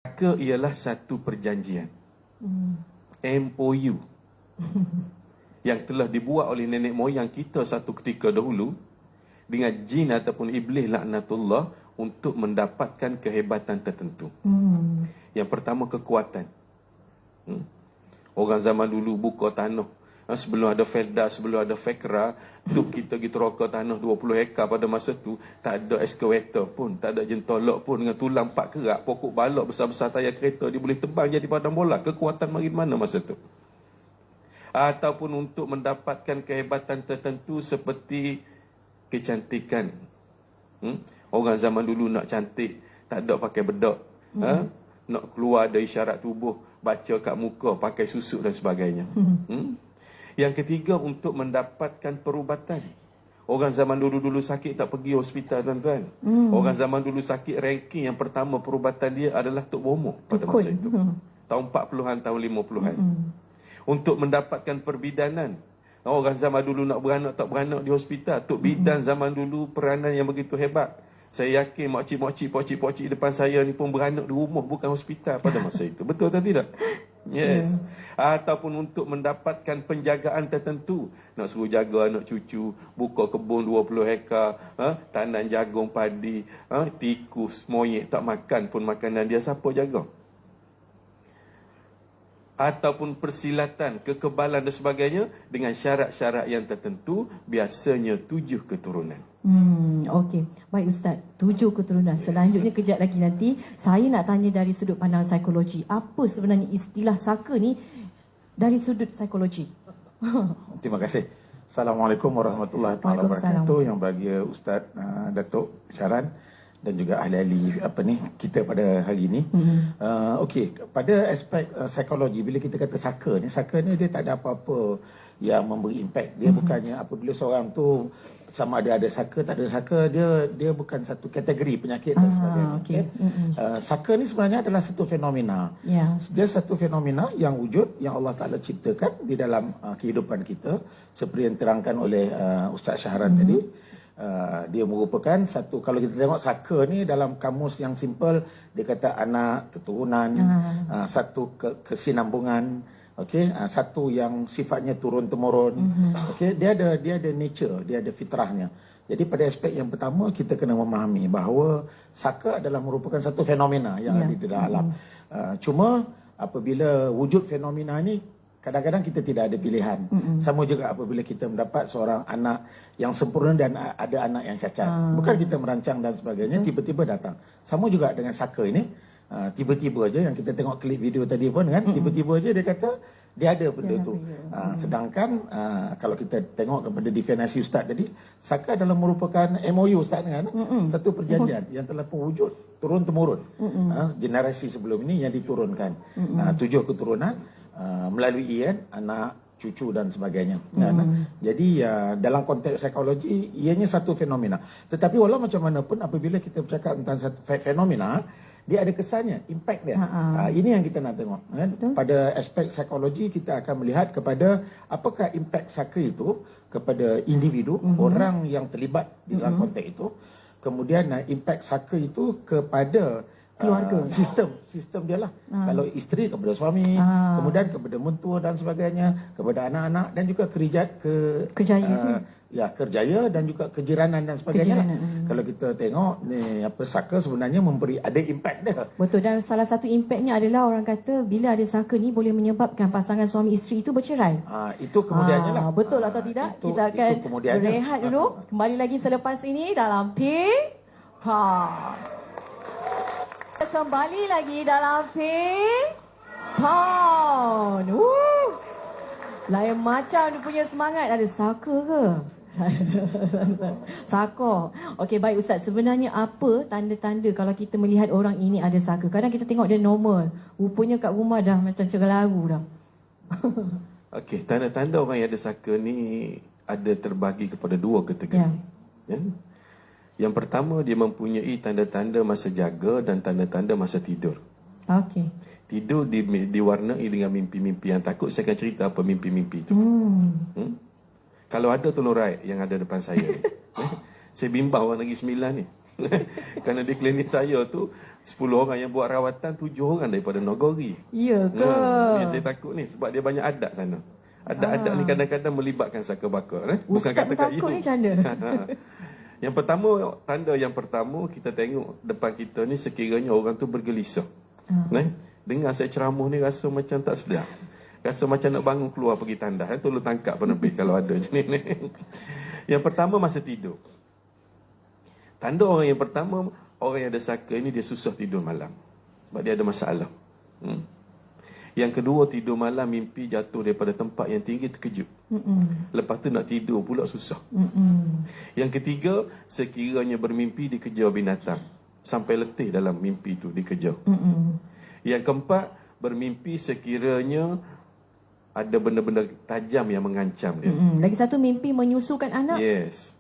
Saka ialah satu perjanjian. MOU yang telah dibuat oleh nenek moyang kita satu ketika dahulu dengan jin ataupun iblis laknatullah untuk mendapatkan kehebatan tertentu. Yang pertama, kekuatan. Orang zaman dulu buka tanah. Sebelum ada Felda, sebelum ada Fekra, tu kita pergi teroka tanah 20 hektar pada masa tu, tak ada excavator pun, tak ada jentolok pun, dengan tulang 4 kerak, pokok balok besar-besar tayar kereta, dia boleh tebang jadi padang bola. Kekuatan mari mana masa tu? Ataupun untuk mendapatkan kehebatan tertentu seperti kecantikan. Orang zaman dulu nak cantik, tak ada pakai bedak. Nak keluar ada isyarat tubuh, baca kat muka, pakai susuk dan sebagainya. Yang ketiga, untuk mendapatkan perubatan. Orang zaman dulu-dulu sakit tak pergi hospital, tuan-tuan. Orang zaman dulu sakit, ranking yang pertama perubatan dia adalah Tok Bomoh pada masa itu. Tahun 40-an, tahun 50-an. Untuk mendapatkan perbidanan. Orang zaman dulu nak beranak tak beranak di hospital. Tok Bidan zaman dulu peranan yang begitu hebat. Saya yakin makcik-makcik, pocik-pocik depan saya ni pun beranak di rumah, bukan hospital pada masa itu. Betul atau tidak? Yes. Ataupun untuk mendapatkan penjagaan tertentu. Nak suruh jaga anak cucu, buka kebun 20 hektar, tanam jagung padi, tikus, monyet tak makan pun makanan dia, siapa jaga? Ataupun persilatan, kekebalan dan sebagainya dengan syarat-syarat yang tertentu, biasanya 7 keturunan. Okey. Baik Ustaz, 7 keturunan. Selanjutnya kejap lagi nanti saya nak tanya dari sudut pandang psikologi. Apa sebenarnya istilah saka ni dari sudut psikologi? Terima kasih. Assalamualaikum warahmatullahi wabarakatuh. Yang bahagia Ustaz Datuk Syaran dan juga ahli-ahli kita pada hari ini. Okey, pada aspek psikologi, bila kita kata saka ni dia tak ada apa-apa yang memberi impact. Dia bukannya apabila seorang tu sama ada saka, tak ada saka, dia bukan satu kategori penyakit dan sebagainya. Okay. Saka ni sebenarnya adalah satu fenomena. Dia satu fenomena yang wujud, yang Allah Ta'ala ciptakan di dalam kehidupan kita, seperti yang terangkan oleh Ustaz Syahran tadi. Dia merupakan satu, kalau kita tengok saka ni dalam kamus yang simple, dia kata anak, keturunan, satu kesinambungan, satu yang sifatnya turun-temurun. Dia ada nature, dia ada fitrahnya. Jadi pada aspek yang pertama, kita kena memahami bahawa saka adalah merupakan satu fenomena yang ada di dalam alam. Cuma apabila wujud fenomena ni, kadang-kadang kita tidak ada pilihan. Sama juga apabila kita mendapat seorang anak yang sempurna dan ada anak yang cacat. Bukan kita merancang dan sebagainya, tiba-tiba datang. Sama juga dengan saka ini, tiba-tiba aja, yang kita tengok klip video tadi pun kan, tiba-tiba aja dia kata dia ada benda tu. Sedangkan kalau kita tengok kepada definisi Ustaz tadi, saka adalah merupakan MOU Ustaz kan, satu perjanjian yang telah pun wujud turun-temurun. Generasi sebelum ini yang diturunkan. 7 keturunan melalui anak, cucu dan sebagainya. Jadi dalam konteks psikologi, ianya satu fenomena. Tetapi walau macam mana pun, apabila kita bercakap tentang satu fenomena, dia ada kesannya, impact dia. Ini yang kita nak tengok. Pada aspek psikologi, kita akan melihat kepada apakah impact saka itu kepada individu, orang yang terlibat di dalam konteks itu. Kemudian impact saka itu kepada keluarga, sistem dia lah. Kalau isteri kepada suami, kemudian kepada mentua dan sebagainya, kepada anak-anak dan juga kerjaya dan juga kejiranan dan sebagainya. Kalau kita tengok ni, saka sebenarnya ada impact dia. Betul, dan salah satu impactnya adalah orang kata bila ada saka ni boleh menyebabkan pasangan suami isteri itu bercerai. Itu kemudiannya lah. Betul atau tidak? Kita akan berehat dulu. Kembali lagi selepas ini dalam Pink Talk. Kembali lagi dalam Pink Town. Lain macam dia punya semangat. Ada saka ke? Saka. Okey, baik Ustaz. Sebenarnya apa tanda-tanda kalau kita melihat orang ini ada saka? Kadang kita tengok dia normal. Rupanya kat rumah dah macam cegalaru dah. Okey, tanda-tanda orang yang ada saka ni ada terbagi kepada 2 kategori. Yang pertama, dia mempunyai tanda-tanda masa jaga dan tanda-tanda masa tidur. Okey. Tidur diwarnai dengan mimpi-mimpi yang takut. Saya akan cerita apa mimpi-mimpi itu. Kalau ada, tolong write yang ada depan saya ni. Saya bimbang orang Negeri Sembilan ni. Kerana di klinik saya tu 10 orang yang buat rawatan, 7 orang daripada Nogori. Ya ke? Ni saya takut ni sebab dia banyak adat sana. Adat-adat ni kadang-kadang melibatkan saka bakar. Bukan Ustaz kata-kata takut ni macam mana? Yang pertama, tanda yang pertama kita tengok depan kita ni sekiranya orang tu bergelisah. Dengar saya ceramah ni rasa macam tak sedap. Rasa macam nak bangun keluar pergi tandas. Tolong tangkap penerbit kalau ada jenis ni. Yang pertama masa tidur. Tanda orang yang pertama, orang yang ada saka ini dia susah tidur malam. Sebab dia ada masalah. Yang kedua, tidur malam mimpi jatuh daripada tempat yang tinggi terkejut. Lepas tu nak tidur pula susah. Yang ketiga, sekiranya bermimpi dikejar binatang. Sampai letih dalam mimpi tu dikejar. Yang keempat, bermimpi sekiranya ada benda-benda tajam yang mengancam dia. Lagi satu, mimpi menyusukan anak. Yes.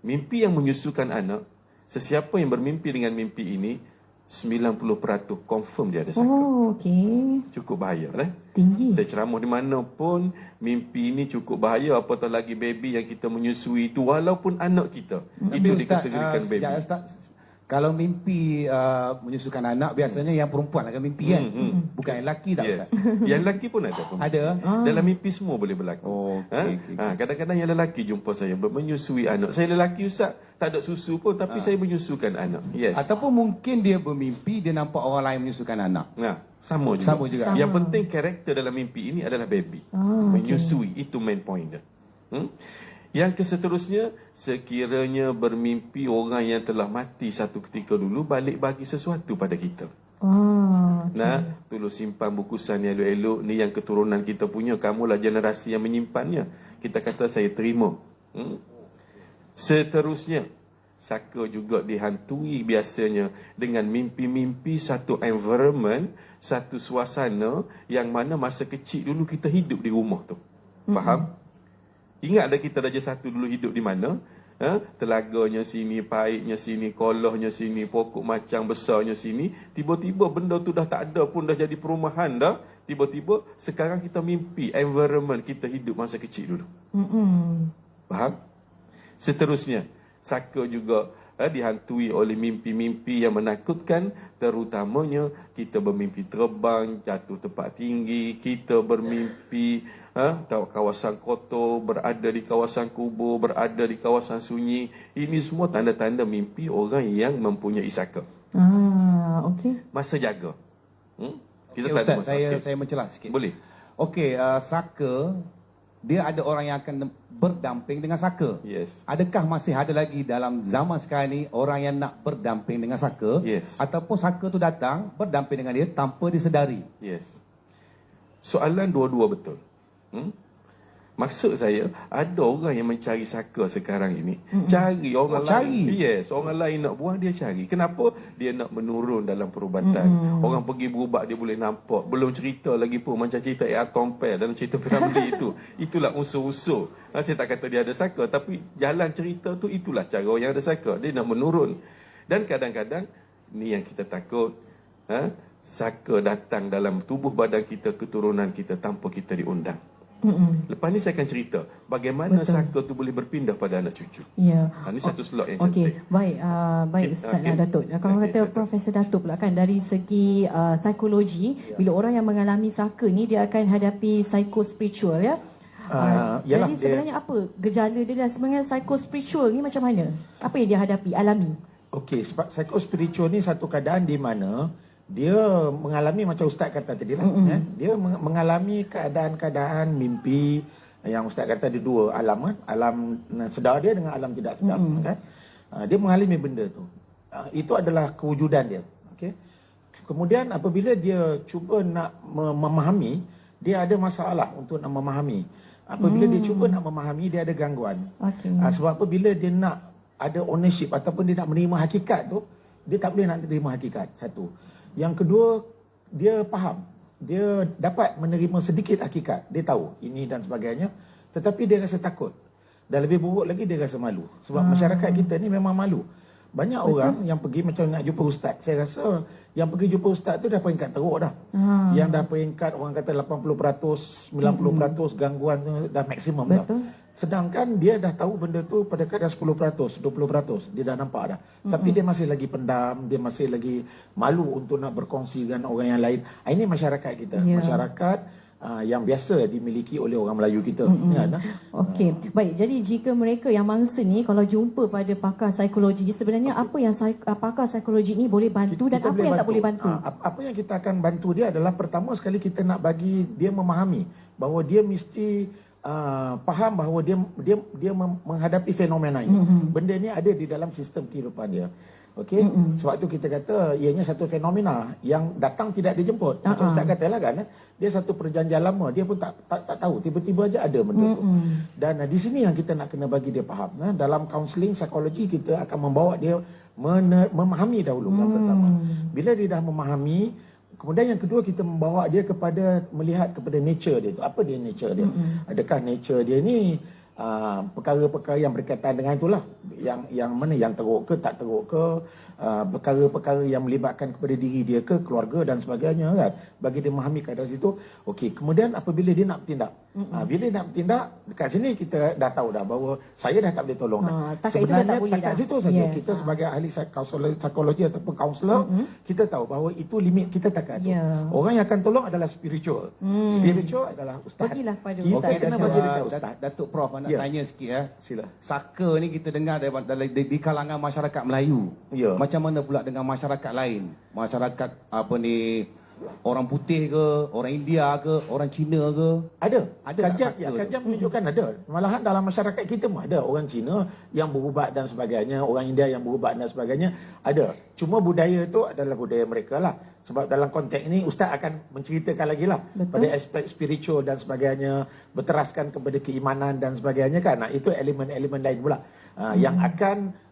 Mimpi yang menyusukan anak, sesiapa yang bermimpi dengan mimpi ini 90% confirm dia ada saka. Oh, okey. Cukup bahaya Tinggi. Saya ceramah di mana pun, mimpi ini cukup bahaya. Apatah lagi baby yang kita menyusui itu, walaupun anak kita itu dikategorikan baby. Ustaz, kalau mimpi menyusukan anak, biasanya yang perempuan akan mimpi kan? Bukan yang lelaki tak, Ustaz? Yang lelaki pun ada. Ada? Dalam mimpi semua boleh berlaku. Oh, okay. Kadang-kadang yang lelaki jumpa saya menyusui anak. Saya lelaki, Ustaz, tak ada susu pun, tapi saya menyusukan anak. Yes. Ataupun mungkin dia bermimpi, dia nampak orang lain menyusukan anak. Sama juga. Sama juga. Yang penting karakter dalam mimpi ini adalah baby. Menyusui, itu main point dia. Yang keseterusnya, sekiranya bermimpi orang yang telah mati satu ketika dulu balik bagi sesuatu pada kita. Tolong simpan bukusan yang elok-elok ni, yang keturunan kita punya, kamulah generasi yang menyimpannya. Kita kata saya terima. Seterusnya, saka juga dihantui biasanya dengan mimpi-mimpi satu environment, satu suasana yang mana masa kecil dulu kita hidup di rumah tu. Faham? Ingat dah kita darjah satu dulu hidup di mana? Telaganya sini, paitnya sini, kolohnya sini, pokok macang besarnya sini. Tiba-tiba benda tu dah tak ada pun, dah jadi perumahan dah. Tiba-tiba sekarang kita mimpi environment kita hidup masa kecil dulu. Faham? Seterusnya, saka juga dihantui oleh mimpi-mimpi yang menakutkan, terutamanya kita bermimpi terbang, jatuh tempat tinggi, kita bermimpi kawasan kotor, berada di kawasan kubur, berada di kawasan sunyi. Ini semua tanda-tanda mimpi orang yang mempunyai saka. Okey. Masa jaga. Kita Okay, Ustaz, saya mencelah sikit. Boleh. Okey, saka, dia ada orang yang akan berdamping dengan saka. Yes. Adakah masih ada lagi dalam zaman sekarang ni orang yang nak berdamping dengan saka? Yes. Ataupun saka tu datang berdamping dengan dia tanpa disedari? Yes. Soalan dua-dua betul. Maksud saya, ada orang yang mencari saka sekarang ini. Cari orang lain. Yes, orang lain nak buang, dia cari. Kenapa? Dia nak menurun dalam perubatan. Orang pergi berubat, dia boleh nampak. Belum cerita lagi pun, macam cerita A.R. Tompel dalam cerita Piramli itu. Itulah unsur-unsur. Saya tak kata dia ada saka, tapi jalan cerita tu itulah cara orang yang ada saka. Dia nak menurun. Dan kadang-kadang, ni yang kita takut. Saka datang dalam tubuh badan kita, keturunan kita tanpa kita diundang. Lepas ni saya akan cerita bagaimana saka tu boleh berpindah pada anak cucu. Ya. Ini satu slot yang cantik. cantik. Baik Ustaz Datuk. Kalau kata Profesor Datuk pula kan, dari segi psikologi, bila orang yang mengalami saka ni, dia akan hadapi psikospiritual ya. Jadi sebenarnya apa gejala dia, dan sebenarnya psikospiritual ni macam mana? Apa yang dia hadapi, alami? Okey, sebab psikospiritual ni satu keadaan di mana dia mengalami macam Ustaz kata tadi lah. Dia mengalami keadaan-keadaan mimpi yang Ustaz kata ada dua alam kan. Alam sedar dia dengan alam tidak sedar kan. Dia mengalami benda tu. Itu adalah kewujudan dia. Okay. Kemudian apabila dia cuba nak memahami, dia ada masalah untuk nak memahami. Apabila dia cuba nak memahami, dia ada gangguan. Sebab apa, bila dia nak ada ownership ataupun dia nak menerima hakikat tu, dia tak boleh nak terima hakikat. Satu. Yang kedua, dia faham. Dia dapat menerima sedikit hakikat. Dia tahu ini dan sebagainya. Tetapi dia rasa takut. Dan lebih buruk lagi, dia rasa malu. Sebab masyarakat kita ni memang malu. Banyak orang yang pergi macam nak jumpa ustaz. Saya rasa yang pergi jumpa ustaz tu dah peringkat teruk dah. Yang dah peringkat orang kata 80%, 90% gangguan tu dah maksimum dah. Sedangkan dia dah tahu benda tu pada kadar 10%, 20%. Dia dah nampak dah. Tapi dia masih lagi pendam, dia masih lagi malu untuk nak berkongsi dengan orang yang lain. Ini masyarakat kita. Masyarakat yang biasa dimiliki oleh orang Melayu kita. Okey, baik. Jadi jika mereka yang mangsa ni kalau jumpa pada pakar psikologi, sebenarnya apa yang pakar psikologi ni boleh bantu dan apa yang tak boleh bantu? Apa yang kita akan bantu dia adalah pertama sekali kita nak bagi dia memahami bahawa dia mesti faham bahawa dia menghadapi fenomena ini. Benda ni ada di dalam sistem kehidupan dia. Okey, sebab tu kita kata ianya satu fenomena yang datang tidak dijemput. Macam Ustaz katalah kan, dia satu perjanjian lama, dia pun tak tahu, tiba-tiba aja ada benda tu. Dan di sini yang kita nak kena bagi dia faham. Dalam kaunseling psikologi kita akan membawa dia memahami dahulu yang pertama. Bila dia dah memahami, kemudian yang kedua kita membawa dia kepada melihat kepada nature dia tu. Apa dia nature dia? Adakah nature dia ni perkara-perkara yang berkaitan dengan itulah, yang mana yang teruk ke tak teruk ke, perkara-perkara yang melibatkan kepada diri dia ke, keluarga dan sebagainya kan, bagi dia memahami kadar situ. Okey, kemudian apabila dia nak bertindak, bila dia nak bertindak, dekat sini kita dah tahu dah bahawa saya dah tak boleh tolong dah. Sebenarnya takat situ saja. Kita sebagai ahli psikologi ataupun kaunselor, kita tahu bahawa itu limit kita takat tu. Orang yang akan tolong adalah spiritual. Spiritual adalah ustaz. Bagilah pada Kita ustaz. kena bagi dekat ustaz. Datuk Prof, nak tanya sikit ya. Sila. Saka ni kita dengar di kalangan masyarakat Melayu. Macam mana pula dengan masyarakat lain? Masyarakat apa ni, orang putih ke, orang India ke, orang Cina ke? Ada kajian, kajian menunjukkan ada. Malahan dalam masyarakat kita pun ada orang Cina yang berubat dan sebagainya, orang India yang berubat dan sebagainya, ada. Cuma budaya tu adalah budaya mereka lah. Sebab dalam konteks ini Ustaz akan menceritakan lagi lah pada aspek spiritual dan sebagainya, berteraskan kepada keimanan dan sebagainya kan. Itu elemen-elemen lain pula yang akan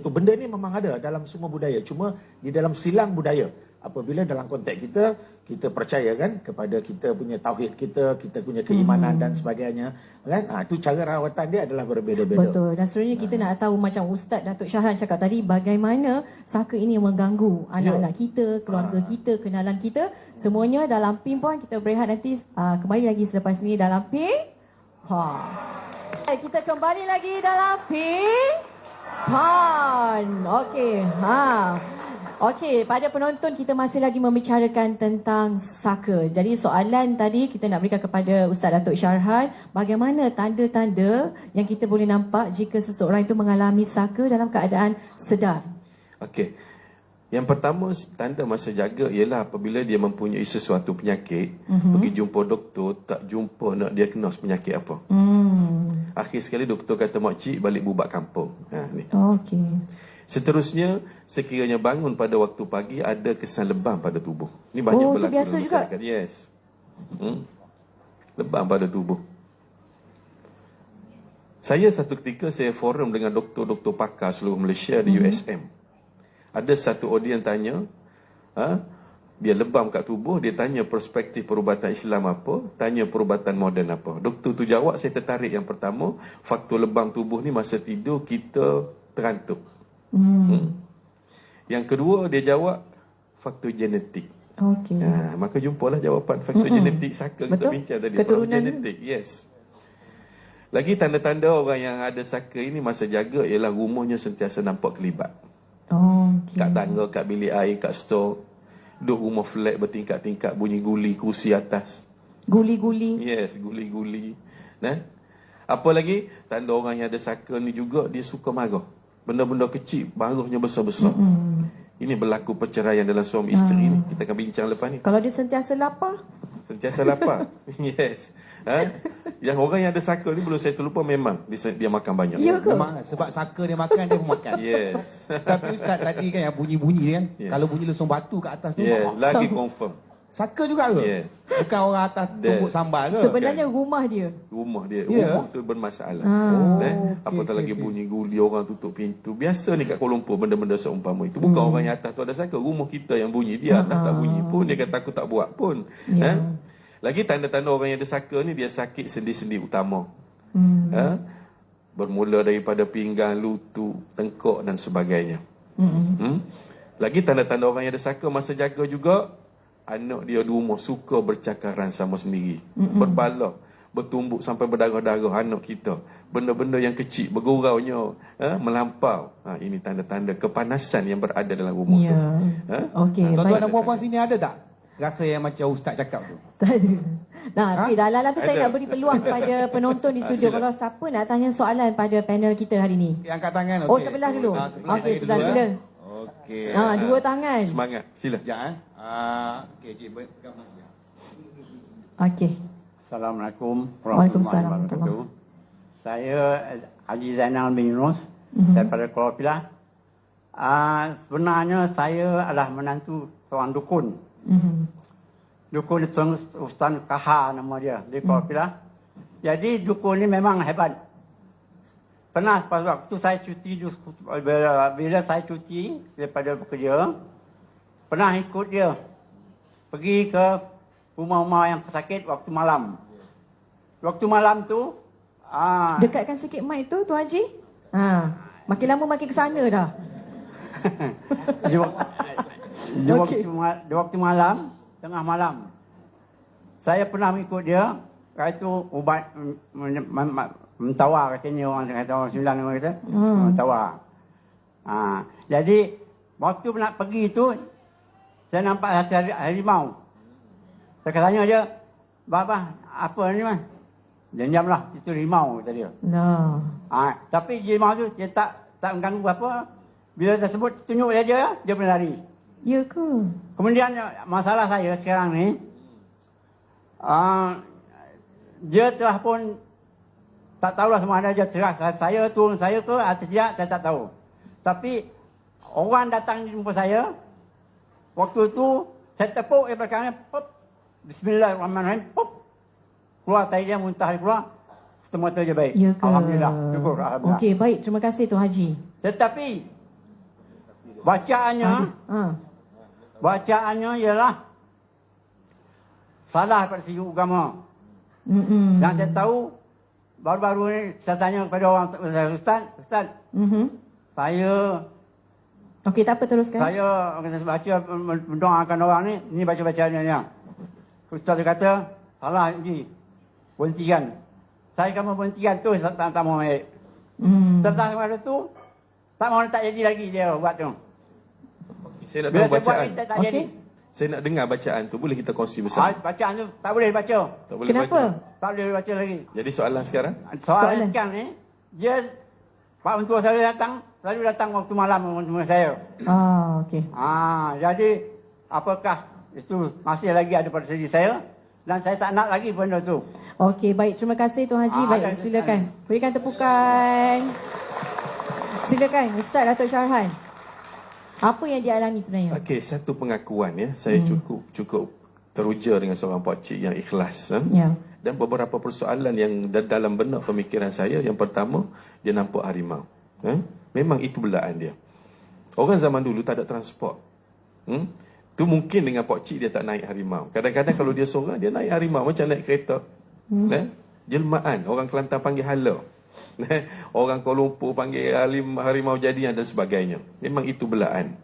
benda ni memang ada dalam semua budaya, cuma di dalam silang budaya. Apabila dalam konteks kita percaya kan kepada kita punya tauhid kita punya keimanan dan sebagainya kan, itu cara rawatan dia adalah berbeza-beza. Betul. Dan sebenarnya kita nak tahu macam Ustaz Datuk Syahran cakap tadi, bagaimana saka ini mengganggu anak-anak kita, keluarga kita, kenalan kita, semuanya dalam Pinpoint. Kita berehat nanti, kembali lagi selepas ini dalam kita kembali lagi dalam Okey. Okey, pada penonton kita masih lagi membicarakan tentang saka. Jadi soalan tadi kita nak berikan kepada Ustaz Datuk Syahran, bagaimana tanda-tanda yang kita boleh nampak jika seseorang itu mengalami saka dalam keadaan sedar? Okey. Yang pertama, tanda masa jaga ialah apabila dia mempunyai sesuatu penyakit, pergi jumpa doktor, tak jumpa nak diagnos penyakit apa. Akhir sekali doktor kata, makcik balik bubat kampung. Ni. Okey. Seterusnya, sekiranya bangun pada waktu pagi, ada kesan lebam pada tubuh. Ini banyak berlaku biasa dalam juga. masyarakat. Yes. Lebam pada tubuh. Saya satu ketika saya forum dengan doktor-doktor pakar seluruh Malaysia di USM. Ada satu audien tanya, dia lebam kat tubuh, dia tanya perspektif perubatan Islam apa, tanya perubatan moden apa. Doktor tu jawab, saya tertarik yang pertama, faktor lebam tubuh ni masa tidur kita terantuk. Yang kedua dia jawab faktor genetik. Okey. Maka jumpalah jawapan faktor genetik saka. Kita bincang tadi. Faktor genetik, yes. Lagi tanda-tanda orang yang ada saka ini masa jaga ialah rumahnya sentiasa nampak kelibat. Okey. Kat tangga, kat bilik air, kat store. Duduk rumah flat bertingkat-tingkat, bunyi guli kursi atas. Guli-guli. Yes, guli-guli. Apa lagi? Tanda orang yang ada saka ni juga dia suka marah. Benda-benda kecil, marahnya besar-besar. Ini berlaku perceraian dalam suami isteri ni. Kita akan bincang lepas ni. Kalau dia sentiasa lapar? Sentiasa lapar. Yes. Yang orang yang ada saka ni, belum saya terlupa, memang dia makan banyak. Ya ke? Memang sebab saka dia makan, dia pun makan. Yes. Tapi Ustaz tadi kan yang bunyi-bunyi kan, kalau bunyi lesung batu kat atas tu, Yes. Lagi confirm. saka juga ke? Yes. Bukan orang atas tumbuk sambal ke? Sebenarnya rumah dia. Rumah dia. Ya. Rumah tu bermasalah. Apatah lagi bunyi guli, orang tutup pintu. Biasa ni kat Kuala Lumpur benda-benda seumpama itu. Bukan orang yang atas tu ada saka. Rumah kita yang bunyi. Dia atas tak bunyi pun. Dia kata aku tak buat pun. Lagi tanda-tanda orang yang ada saka ni, dia sakit sendi-sendi utama. Bermula daripada pinggang, lutut, tengkok dan sebagainya. Lagi tanda-tanda orang yang ada saka masa jaga juga, anak dia di rumah suka bercakaran sama sendiri. Berbala. bertumbuk sampai berdarah-darah anak kita. Benda-benda yang kecil, berguraunya, melampau. Ini tanda-tanda kepanasan yang berada dalam rumah tu. Okey. Tuan-tuan dan puan-puan sini ada tak rasa yang macam Ustaz cakap tu? Tak ada. Nah, dalam tu saya nak beri peluang kepada penonton di studio. Kalau siapa nak tanya soalan pada panel kita hari ni. Angkat tangan. Oh, sebelah dulu. Okey, sebelah sila. Okey. Dua tangan. Semangat. Sila. Sekejap. Okey, Cik. Okey. Assalamualaikum Waalaikumsalam. warahmatullahi wabarakatuh. Saya Haji Zainal bin Yunus daripada Kuala Pilah. Sebenarnya saya adalah menantu seorang dukun. Dukun itu Ustaz Kaha nama dia di Kuala Pilah. Jadi dukun ni memang hebat. Pernah pada waktu saya cuti, bila saya cuti daripada bekerja, pernah ikut dia pergi ke rumah-rumah yang pesakit waktu malam. Waktu malam tu dekatkan sikit mic tu Tuan Haji. Makin lama makin ke sana dah. Di waktu malam, tengah malam, saya pernah mengikut dia. Iaitu ubat mentawar katanya orang Sembilan orang kata. Mentawar. Jadi waktu nak pergi tu, saya nampak harimau. Saya tanya dia, "Baba, apa ni man?" Diam-diamlah, itu harimau kata dia. Tapi harimau tu dia tak mengganggu apa. Bila saya sebut tunjuk saja, dia berlari. Ya ke? Kemudian masalah saya sekarang ni, dia telah pun tak tahulah sama ada dia ceras saya turun saya ke atau tidak, saya tak tahu. Tapi orang datang jumpa saya, waktu tu saya tepuk belakangnya, pop, Bismillahirrahmanirrahim, pop, keluar tai dia, muntah dia keluar, semata dia baik. Ya ke? Alhamdulillah, syukur, alhamdulillah. Okey, baik, terima kasih Tuan Haji. Tetapi bacaannya ialah salah pada segi agama. Yang saya tahu, baru-baru ni saya tanya kepada orang, Ustaz, saya... Okey, tak apa, teruskan. Saya baca, mendoakan orang ni baca-bacaannya ni. Ustaz dia kata, salah ni, berhentikan. Saya akan berhentikan tu, tak mahu baik. Tentang pada tu, tak mahu tak jadi lagi dia buat tu. Saya nak tahu bacaan. Tak jadi. Saya nak dengar bacaan tu. Boleh kita kongsi bersama? Bacaan tu tak boleh baca. Tak boleh Kenapa? baca. Tak boleh baca lagi. Jadi soalan sekarang? Soalan sekarang ni, dia, Pak Mentua selalu datang waktu malam dengan saya. Okey. Jadi, apakah itu masih lagi ada pada segi saya? Dan saya tak nak lagi benda tu. Okey, baik. Terima kasih Tuan Haji. Baik, silakan. Berikan tepukan. Silakan, Ustaz Datuk Syarhan. Apa yang dialami sebenarnya? Okey, satu pengakuan ya. Saya cukup teruja dengan seorang pakcik yang ikhlas. Dan beberapa persoalan yang dalam benak pemikiran saya. Yang pertama, dia nampak harimau. Memang itu belaan dia. Orang zaman dulu tak ada transport. Tu mungkin dengan pakcik dia tak naik harimau. Kadang-kadang kalau dia seorang, dia naik harimau macam naik kereta. Jelmaan, orang Kelantan panggil hala. Orang Kuala Lumpur panggil harimau jadian dan sebagainya. Memang itu belaan.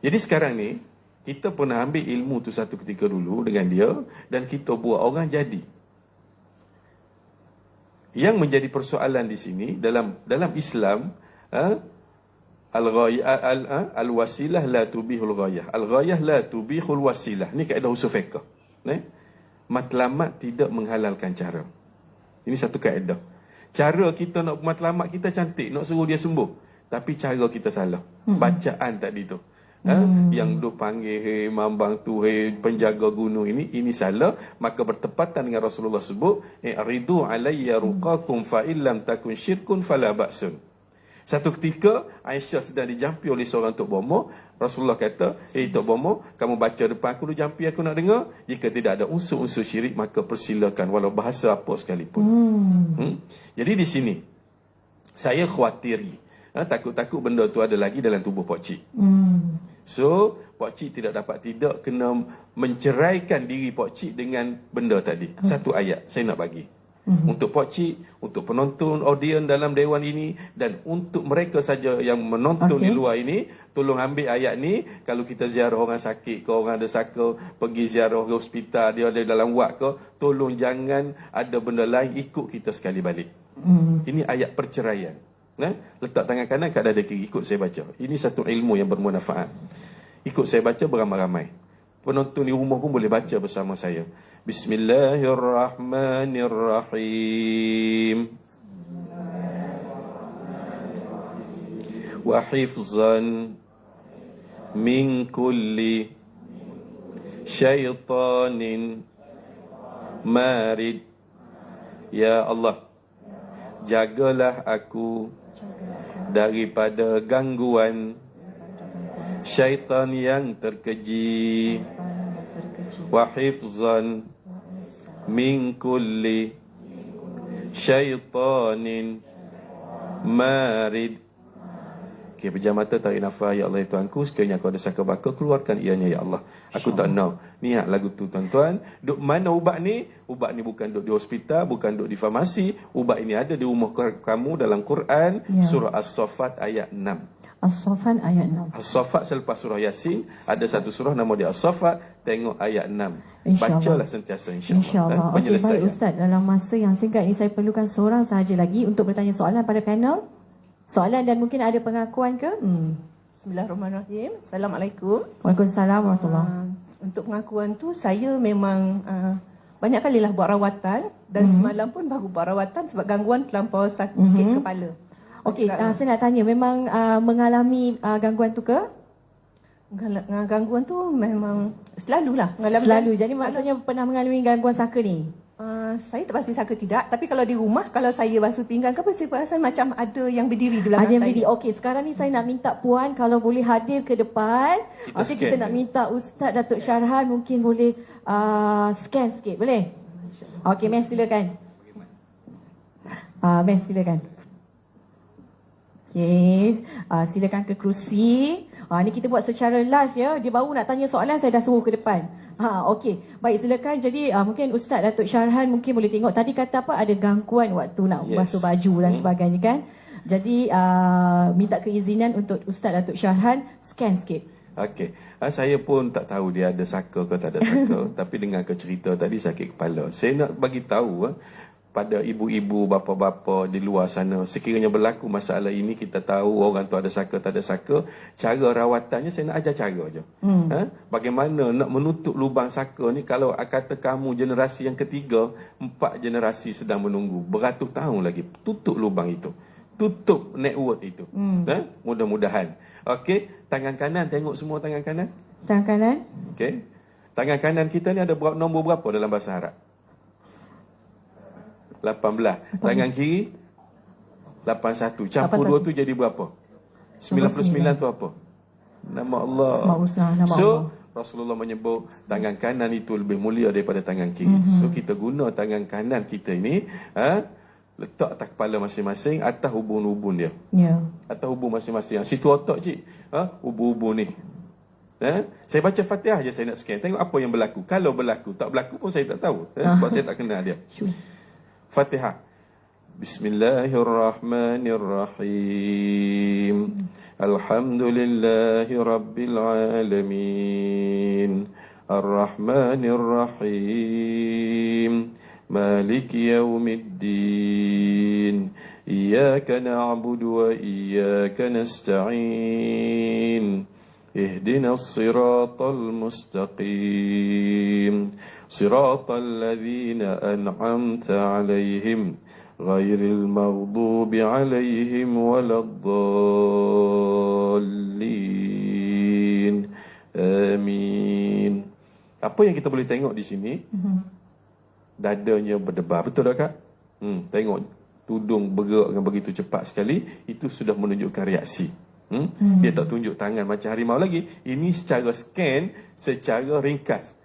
Jadi sekarang ni, kita pernah ambil ilmu tu satu ketika dulu dengan dia, dan kita buat orang jadi. Yang menjadi persoalan di sini dalam Islam, al-wasilah la tubihul ghayah. Al-ghayah la tubihul wasilah. Ni kaedah usul fiqh. Matlamat tidak menghalalkan cara. Ini satu kaedah. Cara kita nak matlamat kita cantik, nak suruh dia sembuh. Tapi cara kita salah. Bacaan tadi tu. Yang duk panggil, hey mambang tu, hey penjaga gunung ini salah. Maka bertepatan dengan Rasulullah sebut, ridu alayya ruqakum fa illam takun syirkun fala ba'sun. Satu ketika Aisyah sedang dijampi oleh seorang Tok Bomo. Rasulullah kata, Tok Bomo, kamu baca depan aku, jampi aku nak dengar. Jika tidak ada unsur-unsur syirik, maka persilakan walau bahasa apa sekalipun. Jadi di sini saya khawatiri, takut-takut benda tu ada lagi dalam tubuh pakcik. So pakcik tidak kena menceraikan diri pakcik dengan benda tadi. Satu ayat saya nak bagi. Untuk Pokcik, untuk penonton audiens dalam dewan ini, dan untuk mereka saja yang menonton di luar ini, tolong ambil ayat ni. Kalau kita ziarah orang sakit ke, orang ada saka, pergi ziarah ke hospital, dia ada dalam wad ke, tolong jangan ada benda lain ikut kita sekali balik. Ini ayat perceraian. Letak tangan kanan kat dada kiri, ikut saya baca. Ini satu ilmu yang bermanfaat. Ikut saya baca beramai-ramai. Penonton di rumah pun boleh baca bersama saya. Bismillahirrahmanirrahim. Wa hifzan min kulli syaitanin marid. Ya Allah, jagalah aku daripada gangguan syaitan yang terkeji. Wa hifzan min kulli syaitanin marid. Okey, pejam mata, tarik nafas. Ya Allah, ya Tuhanku, sekiranya aku ada saka baka, keluarkan ianya, ya Allah. Aku tak nak niat lagu tu, tuan-tuan. Duk mana ubat ni? Ubat ni bukan duk di hospital, bukan duk di farmasi. Ubat ini ada di rumah kamu dalam Quran, surah As-Saffat ayat 6. As-Saffat ayat 6. As-Saffat selepas surah Yasin, ada satu surah nama dia As-Saffat, tengok ayat 6. Bacalah sentiasa, insya-Allah. Okey, baik Ustaz, dalam masa yang singkat ini saya perlukan seorang sahaja lagi untuk bertanya soalan pada panel. Soalan dan mungkin ada pengakuan ke? Bismillahirrahmanirrahim. Assalamualaikum. Waalaikumsalam warahmatullahi. Untuk pengakuan tu, saya memang banyak kalilah buat rawatan dan semalam pun baru buat rawatan sebab gangguan terlampau sakit kepala. Okey, saya nak tanya, memang mengalami gangguan tu ke? Gangguan tu memang selalulah mengalami. Selalu. Jadi maksudnya pernah mengalami gangguan saka ni? Saya tak pasti saka tidak, tapi kalau di rumah, kalau saya basuh pinggan ke apa, saya rasa macam ada yang berdiri di belakang saya. Ada yang berdiri. Okey, sekarang ni saya nak minta Puan kalau boleh hadir ke depan. Kita nak minta Ustaz Datuk Syarhan mungkin boleh scan sikit, boleh? Okey, Mes silakan. Mes silakan. Okey, silakan ke kerusi. Ni kita buat secara live ya. Dia baru nak tanya soalan, saya dah suruh ke depan. Okey. Baik, silakan. Jadi mungkin Ustaz Datuk Syarhan mungkin boleh tengok. Tadi kata apa? Ada gangguan waktu nak basuh baju dan sebagainya kan? Jadi minta keizinan untuk Ustaz Datuk Syarhan scan sikit. Okey. Saya pun tak tahu dia ada saka ke tak ada saka. Tapi dengar ke cerita tadi sakit kepala. Saya nak bagi tahu pada ibu-ibu, bapa-bapa di luar sana, sekiranya berlaku masalah ini, kita tahu orang tu ada saka, tak ada saka, cara rawatannya saya nak ajar cara je. Bagaimana nak menutup lubang saka ni, kalau kata kamu generasi yang ketiga, 4 generasi sedang menunggu, beratus tahun lagi, tutup lubang itu, tutup network itu. Mudah-mudahan. Okey, tangan kanan, tengok semua tangan kanan. Tangan kanan. Okey, tangan kanan kita ni ada nombor berapa dalam bahasa Arab? 18. Tangan kiri 81. Campur 2 tu jadi berapa? 99 tu apa? Nama Allah. So Rasulullah menyebut tangan kanan itu lebih mulia daripada tangan kiri. So kita guna tangan kanan kita ini, letak atas kepala masing-masing, atas ubun-ubun dia. Atas ubun masing-masing. Situ otak cik. Ubun-ubun ni. Saya baca Fatihah je, saya nak scan. Tengok apa yang berlaku. Kalau berlaku, tak berlaku pun saya tak tahu. Sebab saya tak kenal dia. Fatihah. Bismillahirrahmanirrahim. Alhamdulillahi rabbil alamin. Ar-Rahmanir-Rahim. Maliki yaumiddin. Iyyaka na'budu wa iyyaka nasta'in. اهدنا الصراط المستقيم صراط الذين أنعمت عليهم غير المغضوب عليهم ولا الضالين آمين. Apa yang kita boleh tengok di sini? Dadanya berdebar. Betul tak Kak? Tengok tudung bergerak dengan begitu cepat sekali, itu sudah menunjukkan reaksi. Dia tak tunjuk tangan macam harimau lagi. Ini secara scan, secara ringkas.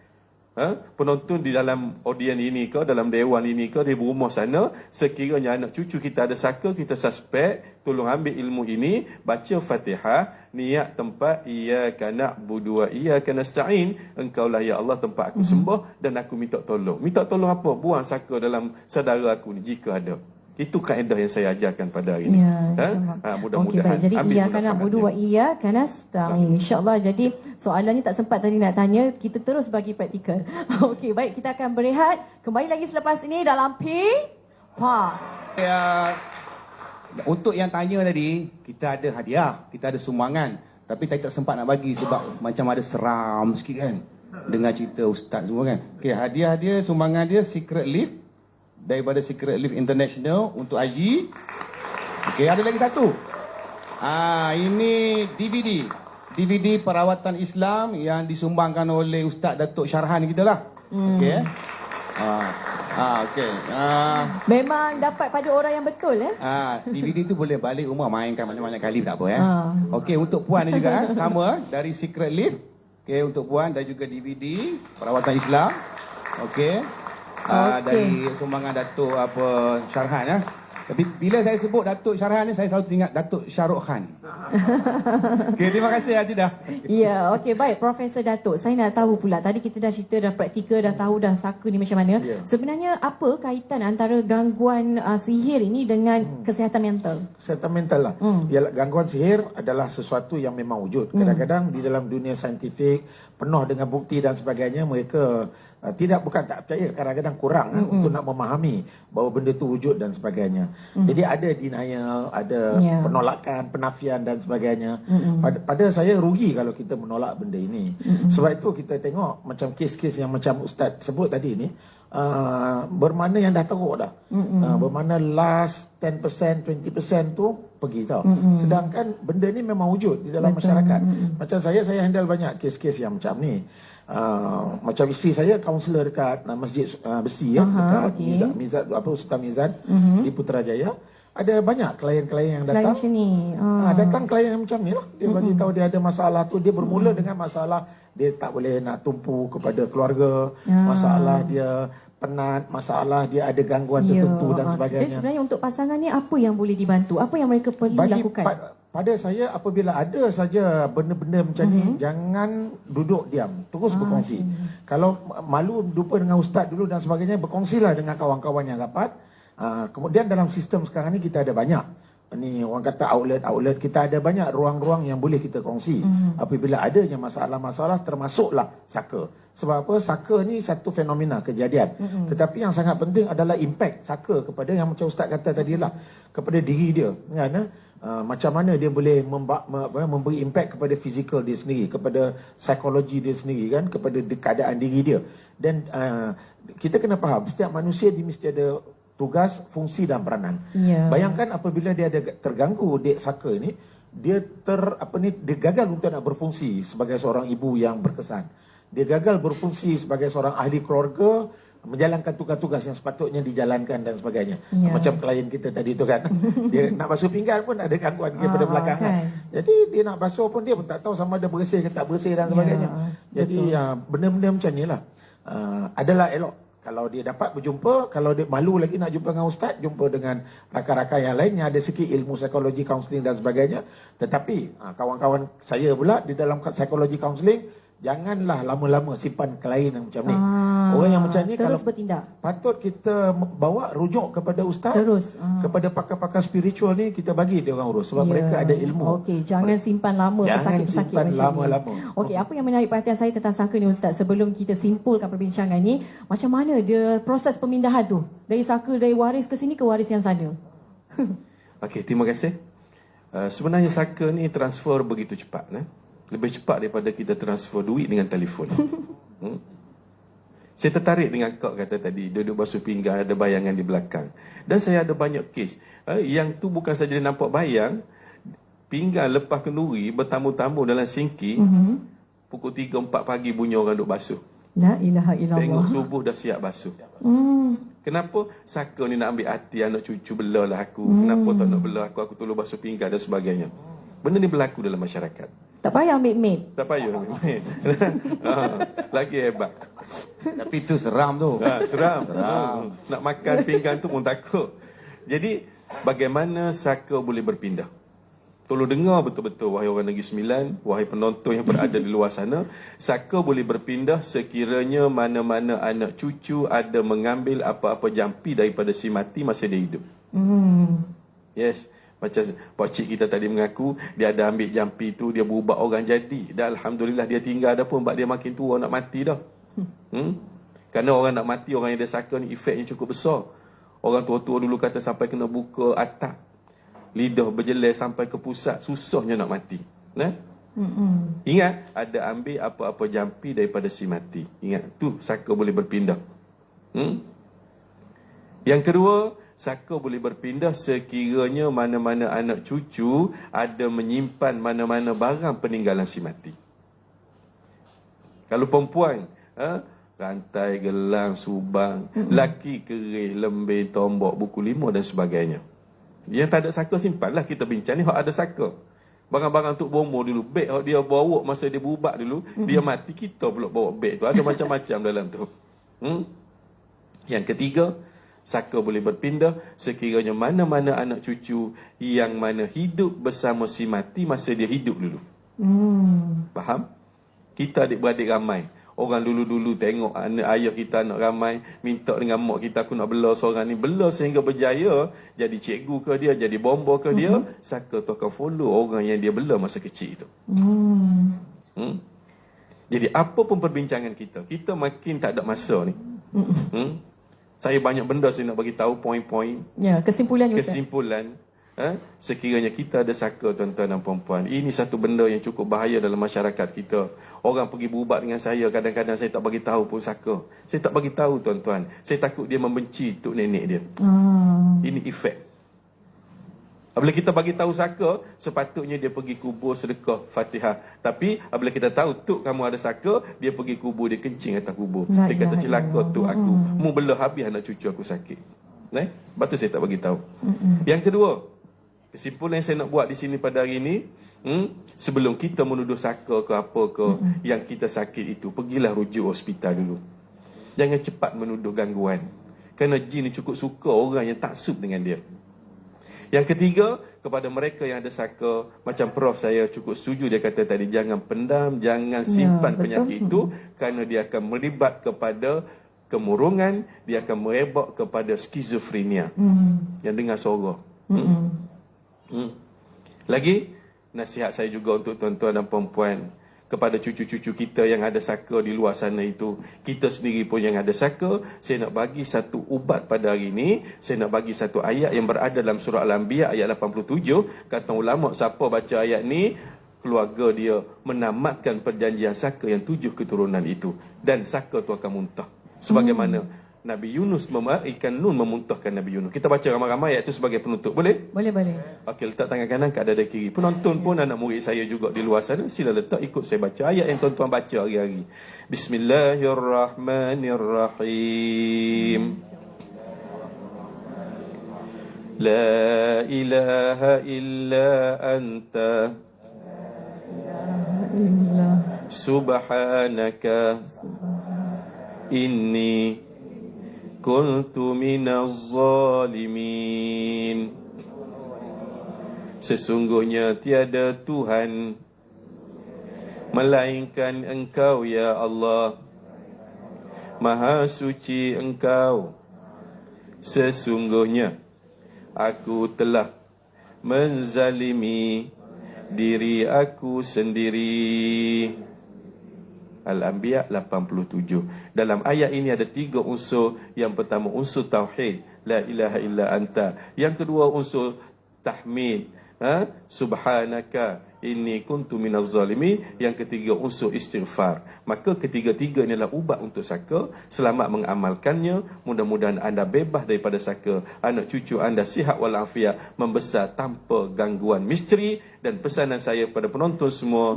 penonton di dalam audien ini ke, dalam dewan ini ke, di rumah sana, sekiranya anak cucu kita ada saka, kita suspek, tolong ambil ilmu ini, baca Fatihah, niat tempat iyyaka na'budu wa iyyaka nasta'in, engkaulah ya Allah tempat aku sembah dan aku minta tolong. Minta tolong apa? Buang saka dalam saudara aku ni jika ada. Itu kaedah yang saya ajarkan pada hari ini. Mudah-mudahan. Okey, jadi iyyaka na'budu wa iyyaka nasta'in. InsyaAllah. Jadi soalan ni tak sempat tadi nak tanya, kita terus bagi praktikal. Okey, baik, kita akan berehat. Kembali lagi selepas ini dalam P-POP. Untuk yang tanya tadi, kita ada hadiah, kita ada sumbangan. Tapi saya tak sempat nak bagi sebab macam ada seram sikit kan. Dengar cerita ustaz semua kan. Okey, hadiah dia, sumbangan dia Secret Lift daripada Secret Lift International untuk Haji. Okey, ada lagi satu. Ini DVD perawatan Islam yang disumbangkan oleh Ustaz Datuk Syarhan kita lah. Okey. Okey. Memang dapat pada orang yang betul DVD tu boleh balik rumah mainkan banyak-banyak kali, tak apa Okey, untuk puan ni juga sama dari Secret Lift. Okey, untuk puan dan juga DVD perawatan Islam. Okey. Dari sumbangan Datuk Syarhan Tapi bila saya sebut Datuk Syarhan ni, saya selalu teringat Datuk Syahrukh Khan. Okey, terima kasih Azidah. Ya, okey, baik Profesor Datuk. Saya nak tahu pula, tadi kita dah cerita, dah praktikal, dah tahu dah saka ni macam mana. Sebenarnya apa kaitan antara gangguan sihir ini dengan kesihatan mental? Kesihatan mental lah. Gangguan sihir adalah sesuatu yang memang wujud. Kadang-kadang di dalam dunia saintifik penuh dengan bukti dan sebagainya, mereka bukan tak percaya, kadang-kadang kurang untuk nak memahami bahawa benda itu wujud dan sebagainya. Jadi ada denial, ada penolakan, penafian dan sebagainya. Pada saya rugi kalau kita menolak benda ini. Sebab itu kita tengok macam kes-kes yang macam Ustaz sebut tadi ni, bermakna yang dah teruk dah. Bermakna last 10%, 20% tu pergi tau. Sedangkan benda ni memang wujud di dalam masyarakat. Macam saya handle banyak kes-kes yang macam ni. Macam isteri saya kaunselor dekat Masjid Besi dekat Mizat Sultan Mizan di Putrajaya. Ada banyak klien-klien yang datang. Datang klien yang macam ni lah. Dia bagi tahu dia ada masalah tu. Dia bermula dengan masalah dia tak boleh nak tumpu kepada keluarga, masalah dia penat, masalah dia ada gangguan tertentu dan sebagainya. Jadi sebenarnya untuk pasangan ni apa yang boleh dibantu? Apa yang mereka perlu lakukan? Pada saya, apabila ada saja benda-benda macam ni, jangan duduk diam, terus berkongsi. Kalau malu jumpa dengan ustaz dulu dan sebagainya, berkongsilah dengan kawan-kawan yang rapat. Kemudian dalam sistem sekarang ni kita ada banyak, ni orang kata outlet, kita ada banyak ruang-ruang yang boleh kita kongsi. Apabila adanya masalah-masalah, termasuklah saka. Sebab apa? Saka ni satu fenomena kejadian. Tetapi yang sangat penting adalah impact saka kepada, yang macam ustaz kata tadi lah, kepada diri dia. Macam mana dia boleh memberi impact kepada fizikal dia sendiri, kepada psikologi dia sendiri kan, kepada keadaan diri dia. Dan kita kena faham, setiap manusia dia mesti ada tugas, fungsi dan peranan. Bayangkan apabila dia ada terganggu dek saka ini, dia dia gagal untuk nak berfungsi sebagai seorang ibu yang berkesan. Dia gagal berfungsi sebagai seorang ahli keluarga, menjalankan tugas-tugas yang sepatutnya dijalankan dan sebagainya. Macam klien kita tadi tu kan, dia nak basuh pinggan pun ada gangguan daripada belakang kan. Jadi dia nak basuh pun dia pun tak tahu sama ada bersih ke tak bersih dan sebagainya. Jadi benda-benda macam ni lah adalah elok kalau dia dapat berjumpa. Kalau dia malu lagi nak jumpa dengan ustaz, jumpa dengan rakan-rakan yang lain yang ada sikit ilmu psikologi, kaunseling dan sebagainya. Tetapi kawan-kawan saya pula di dalam psikologi kaunseling, janganlah lama-lama simpan klien yang macam ni. Orang yang macam ni terus kalau bertindak, patut kita bawa rujuk kepada ustaz, kepada pakar-pakar spiritual ni, kita bagi dia orang urus sebab mereka ada ilmu. Okey, jangan simpan lama pesakit-pesakit macam lama-lama. Okey, apa yang menarik perhatian saya tentang saka ni ustaz, sebelum kita simpulkan perbincangan ni, macam mana dia proses pemindahan tu dari saka, dari waris ke sini ke waris yang sana? Okey, terima kasih. Sebenarnya saka ni transfer begitu cepat lebih cepat daripada kita transfer duit dengan telefon. Saya tertarik dengan kau kata tadi, duduk basuh pinggan, ada bayangan di belakang. Dan saya ada banyak kes. Yang tu bukan saja dia nampak bayang, pinggan lepas kenduri, bertamu-tamu dalam sinki, pukul 3-4 pagi bunyi orang duduk basuh. La ilaha illallah. Tengok subuh dah siap basuh. Kenapa saka ni nak ambil hati anak cucu, belalah aku. Kenapa tak nak belah aku tolong basuh pinggan dan sebagainya. Benda ni berlaku dalam masyarakat. Tak payah ambil maid. Tak payah ambil maid. Lagi hebat. Tapi itu seram tu. Seram. Nak makan pinggan tu pun takut. Jadi, bagaimana saka boleh berpindah? Tolong dengar betul-betul, wahai orang Negeri Sembilan, wahai penonton yang berada di luar sana. Saka boleh berpindah sekiranya mana-mana anak cucu ada mengambil apa-apa jampi daripada si mati masa dia hidup. Yes. Macam pakcik kita tadi mengaku, dia ada ambil jampi tu, dia berubah orang jadi. Dan Alhamdulillah dia tinggal ada pun, sebab dia makin tua nak mati dah. Kerana orang nak mati, orang yang ada saka ni efeknya cukup besar. Orang tua-tua dulu kata sampai kena buka atap, lidah berjelai sampai ke pusat, susahnya nak mati. Ingat, ada ambil apa-apa jampi daripada si mati. Ingat, tu saka boleh berpindah. Yang kedua, saka boleh berpindah sekiranya mana-mana anak cucu ada menyimpan mana-mana barang peninggalan si mati. Kalau perempuan, rantai, gelang, subang, laki kerih, lembing, tombok, buku 5 dan sebagainya. Yang tak ada saka simpanlah. Kita bincang ni hak ada saka. Barang-barang untuk bomo dulu, beg hak dia bawa masa dia berubat dulu, dia mati, kita pula bawa beg tu. Ada macam-macam dalam tu. Yang ketiga, saka boleh berpindah sekiranya mana-mana anak cucu yang mana hidup bersama si mati masa dia hidup dulu. Faham? Kita adik-beradik ramai. Orang dulu-dulu tengok anak ayah kita anak ramai, minta dengan mak kita, aku nak bela seorang ni, bela sehingga berjaya, jadi cikgu ke dia, jadi bomba ke dia, saka tu akan follow orang yang dia bela masa kecil itu. Jadi apa pun perbincangan kita makin tak ada masa ni. Saya banyak benda saya nak bagi tahu, poin-poin. Ya, kesimpulan. Sekiranya kita ada saka, tuan-tuan dan puan-puan, ini satu benda yang cukup bahaya dalam masyarakat kita. Orang pergi berubat dengan saya, kadang-kadang saya tak bagi tahu pun saka. Saya tak bagi tahu, tuan-tuan. Saya takut dia membenci tok nenek dia. Ini efek. Apabila kita bagi tahu saka, sepatutnya dia pergi kubur sedekah Fatihah. Tapi apabila kita tahu tok kamu ada saka, dia pergi kubur, dia kencing atas kubur. Dia kata, celaka tok aku, mu belah habis anak cucu aku sakit. Sebab tu saya tak bagi tahu. Yang kedua, kesimpulan yang saya nak buat di sini pada hari ini, sebelum kita menuduh saka ke apa ke yang kita sakit itu, pergilah rujuk hospital dulu. Jangan cepat menuduh gangguan. Kerana jin ni cukup suka orang yang taksub dengan dia. Yang ketiga, kepada mereka yang ada saka, macam Prof saya cukup setuju, dia kata tadi, jangan pendam, jangan simpan penyakit itu, kerana dia akan melibat kepada kemurungan, dia akan merebak kepada skizofrenia. Yang dengar suara. Lagi, nasihat saya juga untuk tuan-tuan dan perempuan, kepada cucu-cucu kita yang ada saka di luar sana itu, kita sendiri pun yang ada saka, saya nak bagi satu ubat pada hari ini. Saya nak bagi satu ayat yang berada dalam surah Al-Anbiya ayat 87. Kata ulama, siapa baca ayat ni, keluarga dia menamatkan perjanjian saka yang 7 keturunan itu, dan saka tu akan muntah. Sebagaimana Nabi Yunus, ikan nun memuntahkan Nabi Yunus. Kita baca ramai-ramai ayat itu sebagai penutup. Boleh? Boleh. Okey, letak tangan kanan kat dada kiri. Penonton pun anak murid saya juga di luar sana, sila letak ikut saya baca ayat yang tuan-tuan baca hari-hari. Bismillahirrahmanirrahim. La ilaha illa anta subhanaka inni kuntu minaz zalimin. Sesungguhnya tiada Tuhan melainkan Engkau, ya Allah. Maha suci Engkau. Sesungguhnya aku telah menzalimi diri aku sendiri. Al-Anbiya 87. Dalam ayat ini ada 3 unsur. Yang pertama unsur tauhid, la ilaha illa anta. Yang kedua unsur tahmid, subhanaka inni kuntu minaz zalimin. Yang ketiga unsur istighfar. Maka ketiga-tiga ini adalah ubat untuk saka. Selamat mengamalkannya. Mudah-mudahan anda bebas daripada saka. Anak cucu anda sihat walafiat, membesar tanpa gangguan misteri. Dan pesanan saya pada penonton semua,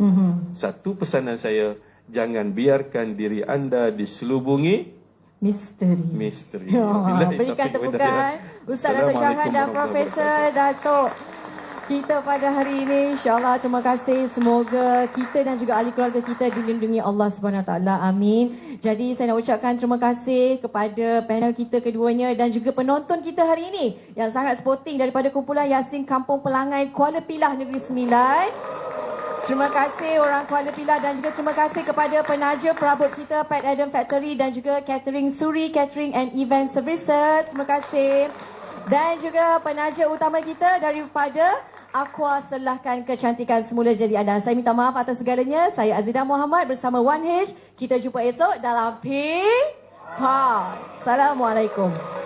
satu pesanan saya, jangan biarkan diri anda diselubungi misteri. Berikan tepukan Ustaz Datuk Syarhan dan Profesor Datuk kita pada hari ini. InsyaAllah, terima kasih. Semoga kita dan juga ahli keluarga kita dilindungi Allah SWT. Amin. Jadi saya nak ucapkan terima kasih kepada panel kita keduanya dan juga penonton kita hari ini yang sangat sporting daripada kumpulan Yasin Kampung Pelangai Kuala Pilah Negeri Sembilan. Terima kasih orang Kuala Pilah dan juga terima kasih kepada penaja perabot kita Pat Adam Factory dan juga Catering Suri Catering and Event Services. Terima kasih. Dan juga penaja utama kita daripada Aqua Selahkan Kecantikan Semula Jadi Anda. Saya minta maaf atas segalanya. Saya Azidah Muhammad bersama 1H. Kita jumpa esok dalam Ping Pong. Assalamualaikum.